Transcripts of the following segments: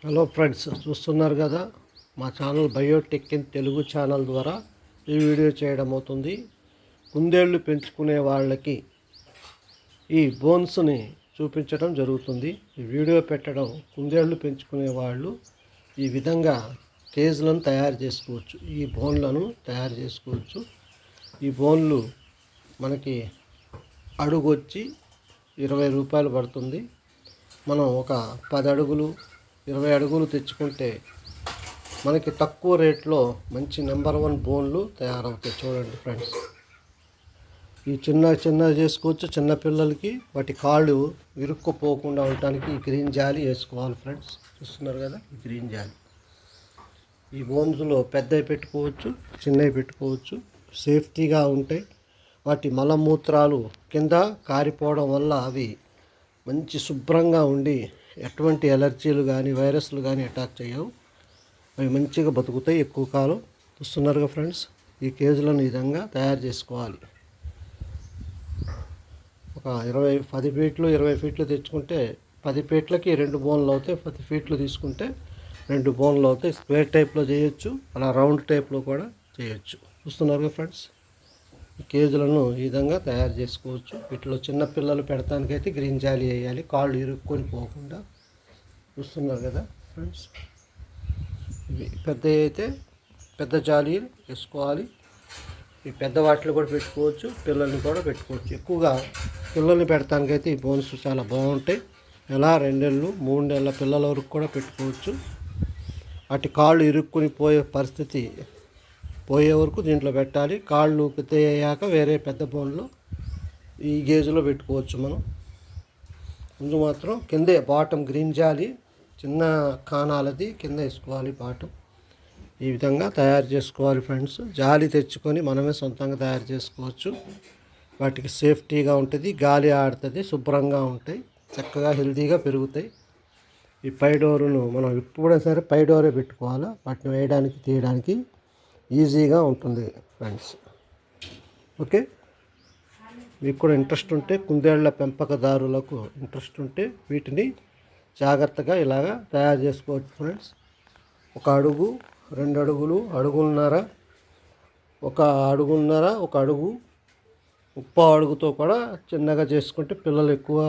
Hello friends, చూస్తున్నారు కదా మా channel Biotech in Telugu channel ద్వారా ఈ వీడియో చేయడం అవుతుంది. కుందేళ్ళు పెంచుకునే వాళ్ళకి ఈ బోన్స్ని చూపించడం జరుగుతుంది. ఈ వీడియో పెట్టడం కుందేళ్ళు పెంచుకునే వాళ్ళు ఈ విధంగా కేజ్లను తయారు చేసుకోవచ్చు. ఈ బోన్లను తయారు చేసుకోవచ్చు. ఈ బోన్లు మనకి అడుగు వచ్చి 20 రూపాయలు పడుతుంది. మనం ఒక 10 అడుగులు 20 అడుగులు తెచ్చుకుంటే మనకి తక్కువ రేట్లో మంచి నెంబర్ 1 బోన్లు తయారవుతాయి. చూడండి ఫ్రెండ్స్, ఈ చిన్న చేసుకోవచ్చు. చిన్నపిల్లలకి వాటి కాళ్ళు ఇరుక్కుపోకుండా ఉండటానికి ఈ గ్రీన్ జాలి వేసుకోవాలి ఫ్రెండ్స్. చూస్తున్నారు కదా, ఈ గ్రీన్ జాలి. ఈ బోన్స్లో పెద్దవి పెట్టుకోవచ్చు, చిన్నవి పెట్టుకోవచ్చు. సేఫ్టీగా ఉంటాయి. వాటి మలమూత్రాలు కింద కారిపోవడం వల్ల అవి మంచి శుభ్రంగా ఉండి ఎటువంటి ఎలర్జీలు కానీ వైరస్లు కానీ అటాక్ చేయవు. అవి మంచిగా బతుకుతాయి ఎక్కువ కాలం. చూస్తున్నారుగా ఫ్రెండ్స్, ఈ కేజీలను ఈ విధంగా తయారు చేసుకోవాలి. ఒక 10 ఫీట్లు 20 ఫీట్లు తెచ్చుకుంటే 10 ఫీట్లకి 2 బోన్లు అవుతాయి. 10 ఫీట్లు తీసుకుంటే 2 బోన్లు అవుతాయి. స్క్వేర్ టైప్లో చేయొచ్చు, అలా రౌండ్ టైప్లో కూడా చేయొచ్చు. చూస్తున్నారుగా ఫ్రెండ్స్, ఈ కేజీలను ఈ విధంగా తయారు చేసుకోవచ్చు. వీటిలో చిన్న పిల్లలు పెడతానికైతే గ్రీన్ జాలి వేయాలి, కాళ్ళు ఇరుక్కొని పోకుండా. చూస్తున్నారు కదా ఫ్రెండ్స్, ఇవి పెద్దవి అయితే పెద్ద జాలి వేసుకోవాలి. ఈ పెద్ద వాటిలో కూడా పెట్టుకోవచ్చు, పిల్లల్ని కూడా పెట్టుకోవచ్చు. ఎక్కువగా పిల్లల్ని పెడతానికైతే ఈ బోన్స్ చాలా బాగుంటాయి. నెల 2 నెలలు 3 నెలల పిల్లల వరకు కూడా పెట్టుకోవచ్చు. వాటి కాళ్ళు ఇరుక్కుని పోయే పరిస్థితి పోయే వరకు దీంట్లో పెట్టాలి. కాళ్ళు అయ్యాక వేరే పెద్ద బోన్లో ఈ గేజ్లో పెట్టుకోవచ్చు. మనం ముందు మాత్రం కిందే బాటం గ్రీన్ జాలి చిన్న కానాలది కింద వేసుకోవాలి బాటం. ఈ విధంగా తయారు చేసుకోవాలి ఫ్రెండ్స్. జాలి తెచ్చుకొని మనమే సొంతంగా తయారు చేసుకోవచ్చు. వాటికి సేఫ్టీగా ఉంటుంది, గాలి ఆడుతుంది, శుభ్రంగా ఉంటాయి, చక్కగా హెల్తీగా పెరుగుతాయి. ఈ పై డోరును మనం ఎప్పుడైనా సరే పై డోరే పెట్టుకోవాలా. వాటిని వేయడానికి తీయడానికి ఈజీగా ఉంటుంది ఫ్రెండ్స్. ఓకే, మీకు కూడా ఇంట్రెస్ట్ ఉంటే, కుందేళ్ల పెంపకదారులకు ఇంట్రెస్ట్ ఉంటే వీటిని జాగ్రత్తగా ఇలాగా తయారు చేసుకోవచ్చు ఫ్రెండ్స్. 1 అడుగు 2 అడుగులు అడుగున్నర 1 అడుగున్నర 1 అడుగు 3/4 అడుగుతో కూడా చిన్నగా చేసుకుంటే పిల్లలు ఎక్కువ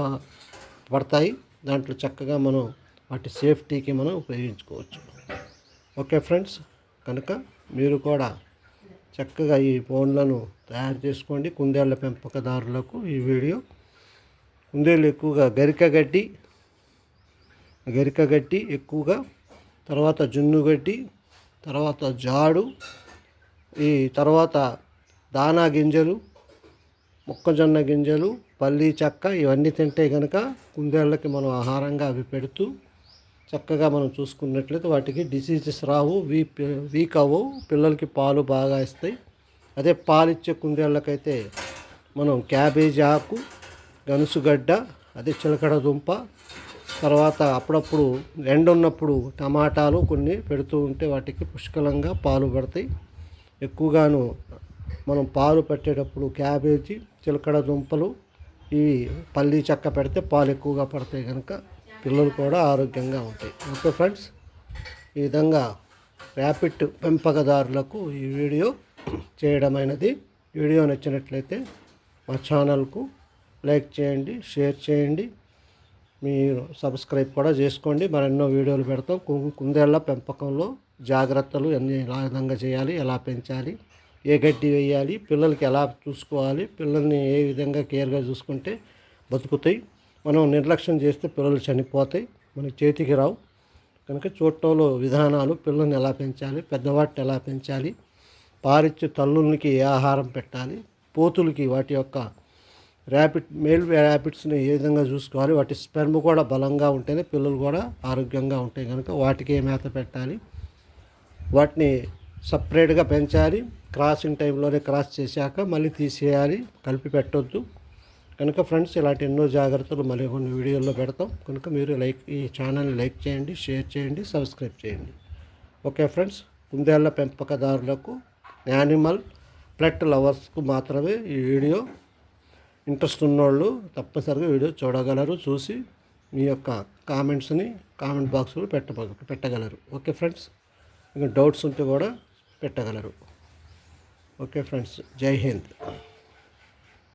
పడతాయి. దాంట్లో చక్కగా మనం వాటి సేఫ్టీకి మనం ఉపయోగించుకోవచ్చు. ఓకే ఫ్రెండ్స్, కనుక మీరు కూడా చక్కగా ఈ బోన్లను తయారు చేసుకోండి. కుందేళ్ల పెంపకదారులకు ఈ వీడియో. కుందేళ్ళు ఎక్కువగా గరిక గడ్డి ఎక్కువగా, తర్వాత జున్ను గడ్డి, తర్వాత జాడు, ఈ తర్వాత దానా గింజలు, మొక్కజొన్న గింజలు, పల్లి చెక్క ఇవన్నీ తింటే కనుక కుందేళ్ళకి మనం ఆహారంగా అవి పెడుతూ చక్కగా మనం చూసుకున్నట్లయితే వాటికి డిసీజెస్ రావు, వీక్ అవ్వవు. పిల్లలకి పాలు బాగా ఇస్తాయి. అదే పాలిచ్చే కుందేళ్ళకైతే మనం క్యాబేజీ ఆకు, గనుసుగడ్డ, అదే చిలకడ దుంప, తర్వాత అప్పుడప్పుడు ఎండ ఉన్నప్పుడు టమాటాలు కొన్ని పెడుతూ ఉంటే వాటికి పుష్కలంగా పాలు పడతాయి. ఎక్కువగాను మనం పాలు పెట్టేటప్పుడు క్యాబేజీ, చిలకడ దుంపలు, ఈ పల్లి చెక్క పెడితే పాలు ఎక్కువగా పడతాయి కనుక పిల్లలు కూడా ఆరోగ్యంగా ఉంటాయి. ఓకే ఫ్రెండ్స్, ఈ విధంగా ర్యాపిడ్ పెంపకదారులకు ఈ వీడియో చేయడమైనది. వీడియో నచ్చినట్లయితే మా ఛానల్కు లైక్ చేయండి, షేర్ చేయండి, మీరు సబ్స్క్రైబ్ కూడా చేసుకోండి. మరెన్నో వీడియోలు పెడతాం. కుందేళ్ల పెంపకంలో జాగ్రత్తలు ఎలా విధంగా చేయాలి, ఎలా పెంచాలి, ఏ గడ్డి వేయాలి, పిల్లలకి ఎలా చూసుకోవాలి, పిల్లల్ని ఏ విధంగా కేర్గా చూసుకుంటే బతుకుతాయి, మనం నిర్లక్ష్యం చేస్తే పిల్లలు చనిపోతాయి, మనకి చేతికి రావు. కనుక చూడటంలో విధానాలు, పిల్లల్ని ఎలా పెంచాలి, పెద్దవాటిని ఎలా పెంచాలి, పాలిచ్చే తల్లులకి ఏ ఆహారం పెట్టాలి, పోతులకి వాటి యొక్క మేల్ ర్యాపిడ్స్ని ఏ విధంగా చూసుకోవాలి, వాటి స్పెర్మ్ కూడా బలంగా ఉంటేనే పిల్లలు కూడా ఆరోగ్యంగా ఉంటాయి. కనుక వాటికి ఏ మేత పెట్టాలి, వాటిని సపరేట్గా పెంచాలి. క్రాసింగ్ టైంలోనే క్రాస్ చేశాక మళ్ళీ తీసేయాలి, కలిపి పెట్టొద్దు. కనుక ఫ్రెండ్స్, ఇలాంటి ఎన్నో జాగ్రత్తలు మళ్ళీ కొన్ని వీడియోల్లో పెడతాం. కనుక మీరు ఈ ఛానల్ని లైక్ చేయండి, షేర్ చేయండి, సబ్స్క్రైబ్ చేయండి. ఓకే ఫ్రెండ్స్, కుందేళ్ల పెంపకదారులకు, యానిమల్ పెట్ లవర్స్కు మాత్రమే ఈ వీడియో. ఇంట్రెస్ట్ ఉన్నోళ్ళు తప్పనిసరిగా వీడియో చూడగలరు. చూసి మీ యొక్క కామెంట్ బాక్స్లో పెట్టగలరు. ఓకే ఫ్రెండ్స్, ఇంకా డౌట్స్ ఉంటే కూడా పెట్టగలరు. ఓకే ఫ్రెండ్స్, జై హింద్.